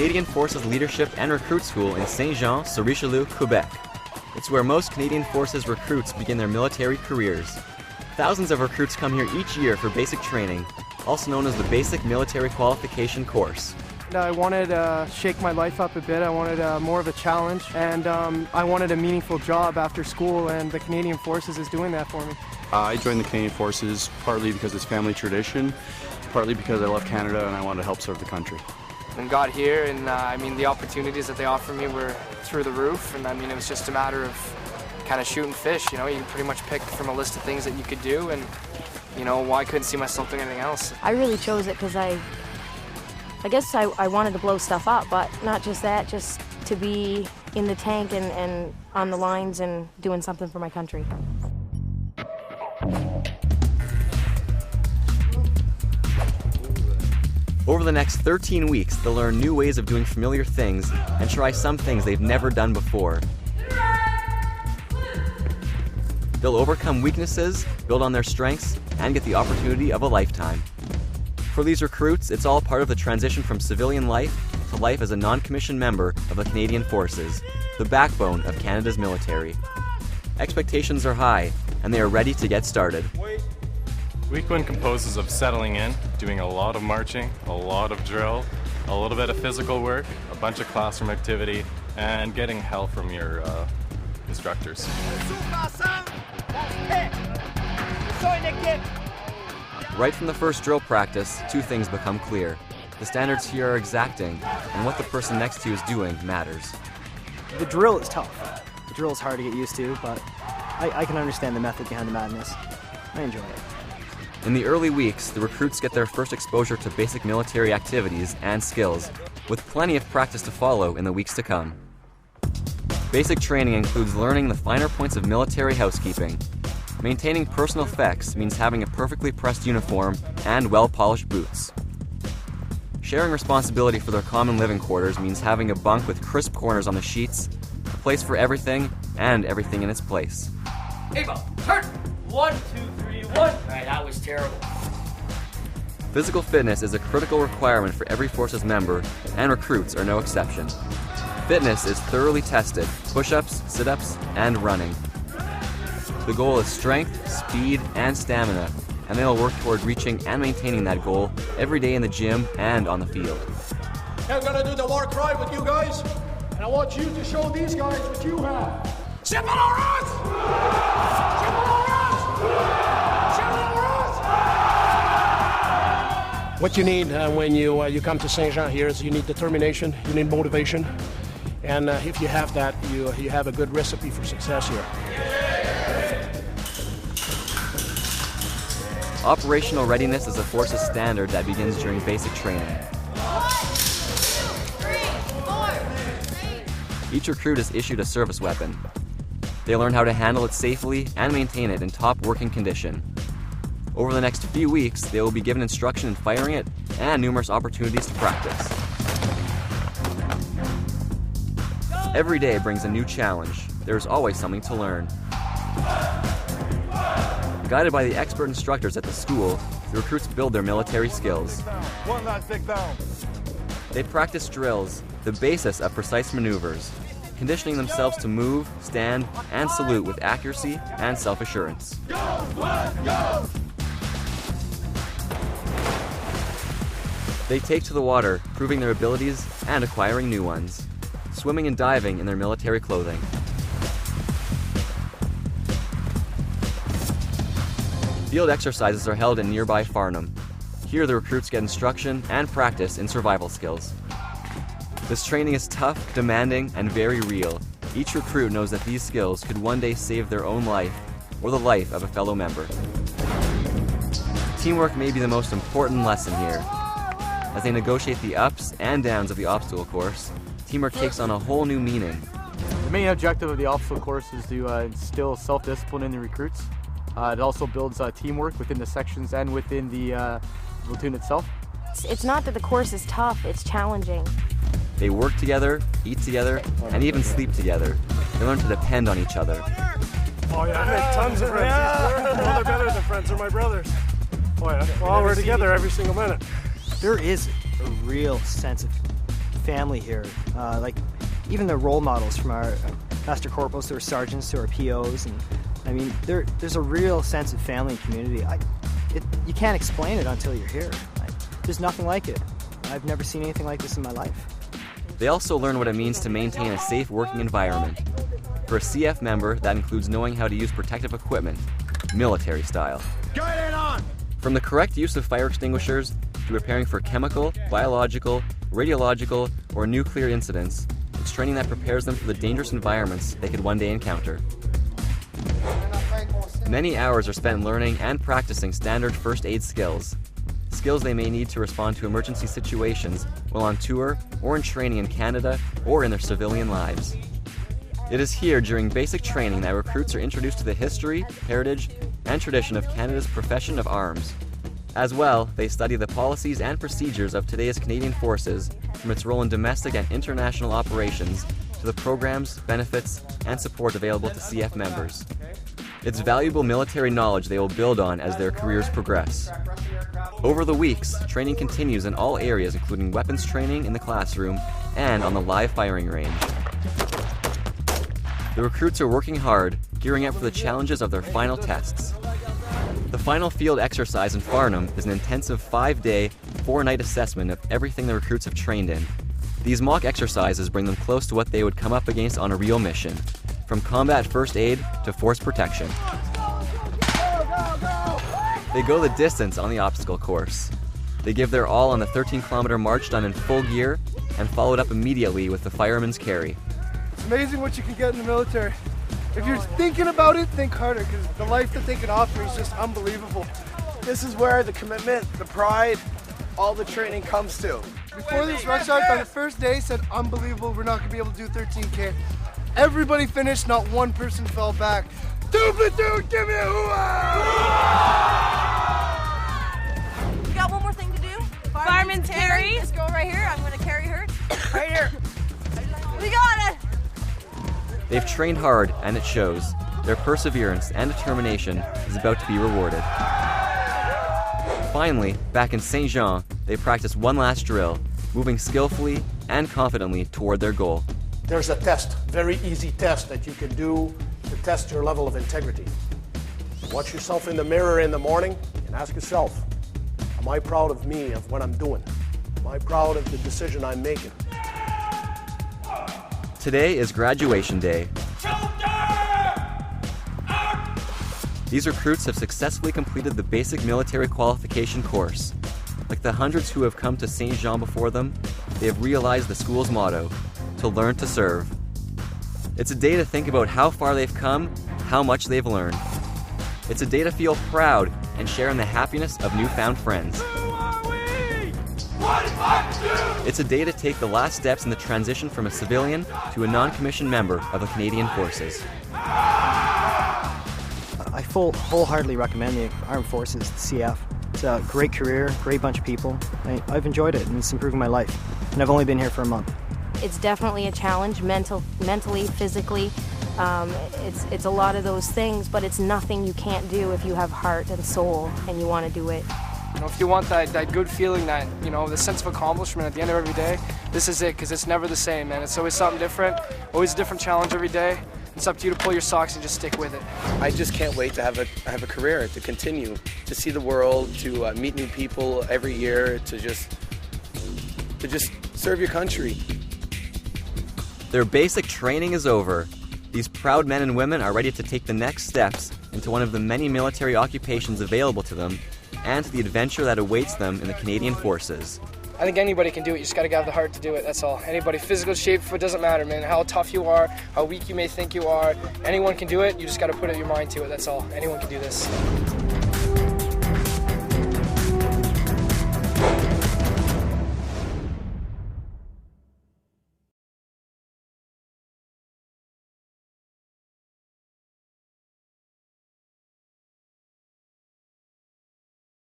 Canadian Forces Leadership and Recruit School in Saint-Jean-sur-Richelieu, Quebec. It's where most Canadian Forces recruits begin their military careers. Thousands of recruits come here each year for basic training, also known as the Basic Military Qualification course. I wanted to shake my life up a bit. I wanted more of a challenge, and I wanted a meaningful job after school, and the Canadian Forces is doing that for me. I joined the Canadian Forces partly because it's family tradition, partly because I love Canada and I wanted to help serve the country. And got here, and I mean, the opportunities that they offered me were through the roof, and I mean, it was just a matter of kind of shooting fish. You know, you pretty much pick from a list of things that you could do, and you know, well, I couldn't see myself doing anything else. I really chose it because I guess I wanted to blow stuff up, but not just that, just to be in the tank and on the lines and doing something for my country. Over the next 13 weeks, they'll learn new ways of doing familiar things and try some things they've never done before. They'll overcome weaknesses, build on their strengths, and get the opportunity of a lifetime. For these recruits, it's all part of the transition from civilian life to life as a non-commissioned member of the Canadian Forces, the backbone of Canada's military. Expectations are high, and they are ready to get started. Week 1 composes of settling in, doing a lot of marching, a lot of drill, a little bit of physical work, a bunch of classroom activity, and getting help from your instructors. Right from the first drill practice, two things become clear. The standards here are exacting, and what the person next to you is doing matters. The drill is tough. The drill is hard to get used to, but I can understand the method behind the madness. I enjoy it. In the early weeks, the recruits get their first exposure to basic military activities and skills, with plenty of practice to follow in the weeks to come. Basic training includes learning the finer points of military housekeeping. Maintaining personal effects means having a perfectly pressed uniform and well-polished boots. Sharing responsibility for their common living quarters means having a bunk with crisp corners on the sheets, a place for everything, and everything in its place. Ava, turn! 1, 2, 3, 1. All right, that was terrible. Physical fitness is a critical requirement for every Forces member, and recruits are no exception. Fitness is thoroughly tested, push-ups, sit-ups, and running. The goal is strength, speed, and stamina, and they will work toward reaching and maintaining that goal every day in the gym and on the field. I'm gonna do the war cry with you guys, and I want you to show these guys what you have. What you need when you come to Saint-Jean here is you need determination, you need motivation, and if you have that, you have a good recipe for success here. Operational readiness is a Forces standard that begins during basic training. Each recruit is issued a service weapon. They learn how to handle it safely and maintain it in top working condition. Over the next few weeks, they will be given instruction in firing it and numerous opportunities to practice. Every day brings a new challenge. There is always something to learn. Guided by the expert instructors at the school, the recruits build their military skills. One last big down. They practice drills, the basis of precise maneuvers, conditioning themselves to move, stand, and salute with accuracy and self-assurance. They take to the water, proving their abilities and acquiring new ones, swimming and diving in their military clothing. Field exercises are held in nearby Farnham. Here the recruits get instruction and practice in survival skills. This training is tough, demanding, and very real. Each recruit knows that these skills could one day save their own life or the life of a fellow member. Teamwork may be the most important lesson here. As they negotiate the ups and downs of the obstacle course, teamwork takes on a whole new meaning. The main objective of the obstacle course is to instill self-discipline in the recruits. It also builds teamwork within the sections and within the platoon itself. It's not that the course is tough, it's challenging. They work together, eat together, and even sleep together. They learn to depend on each other. Oh yeah, I make tons of friends. Well, they're better than friends, they're my brothers. Oh yeah, well, we're together every single minute. There is a real sense of family here. Like even the role models from our master corporals to our sergeants to our POs, and I mean there's a real sense of family and community. You can't explain it until you're here. There's nothing like it. I've never seen anything like this in my life. They also learn what it means to maintain a safe working environment. For a CF member, that includes knowing how to use protective equipment, military style. From the correct use of fire extinguishers to preparing for chemical, biological, radiological, or nuclear incidents, it's training that prepares them for the dangerous environments they could one day encounter. Many hours are spent learning and practicing standard first aid skills they may need to respond to emergency situations while on tour or in training in Canada or in their civilian lives. It is here during basic training that recruits are introduced to the history, heritage, and tradition of Canada's profession of arms. As well, they study the policies and procedures of today's Canadian Forces, from its role in domestic and international operations to the programs, benefits, and support available to CF members. It's valuable military knowledge they will build on as their careers progress. Over the weeks, training continues in all areas, including weapons training in the classroom and on the live firing range. The recruits are working hard, gearing up for the challenges of their final tests. The final field exercise in Farnham is an intensive 5-day, 4-night assessment of everything the recruits have trained in. These mock exercises bring them close to what they would come up against on a real mission, from combat first aid to force protection. They go the distance on the obstacle course. They give their all on the 13-kilometer march done in full gear and followed up immediately with the fireman's carry. It's amazing what you can get in the military. If you're thinking about it, think harder, because the life that they can offer is just unbelievable. This is where the commitment, the pride, all the training comes to. Before this rush out, on the first day, said unbelievable, we're not going to be able to do 13K. Everybody finished, not one person fell back. Two platoon, give me a hoo-ah! We got one more thing to do. Fireman's carry. This girl right here, I'm going to carry her. Right here. We got it! They've trained hard, and it shows. Their perseverance and determination is about to be rewarded. Finally, back in Saint Jean, they practice one last drill, moving skillfully and confidently toward their goal. There's a test, very easy test that you can do to test your level of integrity. Watch yourself in the mirror in the morning and ask yourself, am I proud of me, of what I'm doing? Am I proud of the decision I'm making? Today is graduation day. These recruits have successfully completed the basic military qualification course. Like the hundreds who have come to Saint Jean before them, they have realized the school's motto, to learn to serve. It's a day to think about how far they've come, how much they've learned. It's a day to feel proud and share in the happiness of newfound friends. It's a day to take the last steps in the transition from a civilian to a non-commissioned member of the Canadian Forces. I wholeheartedly recommend the Armed Forces, the CF. It's a great career, great bunch of people. I've enjoyed it, and it's improving my life. And I've only been here for a month. It's definitely a challenge, mentally, physically. It's a lot of those things, but it's nothing you can't do if you have heart and soul and you want to do it. You know, if you want that good feeling, that, you know, the sense of accomplishment at the end of every day, this is it, because it's never the same, man. It's always something different, always a different challenge every day. It's up to you to pull your socks and just stick with it. I just can't wait to have a career, to continue, to see the world, to meet new people every year, to just serve your country. Their basic training is over. These proud men and women are ready to take the next steps into one of the many military occupations available to them and to the adventure that awaits them in the Canadian Forces. I think anybody can do it. You just got to have the heart to do it, that's all. Anybody, physical shape, it doesn't matter, man. How tough you are, how weak you may think you are, anyone can do it. You just got to put your mind to it, that's all. Anyone can do this.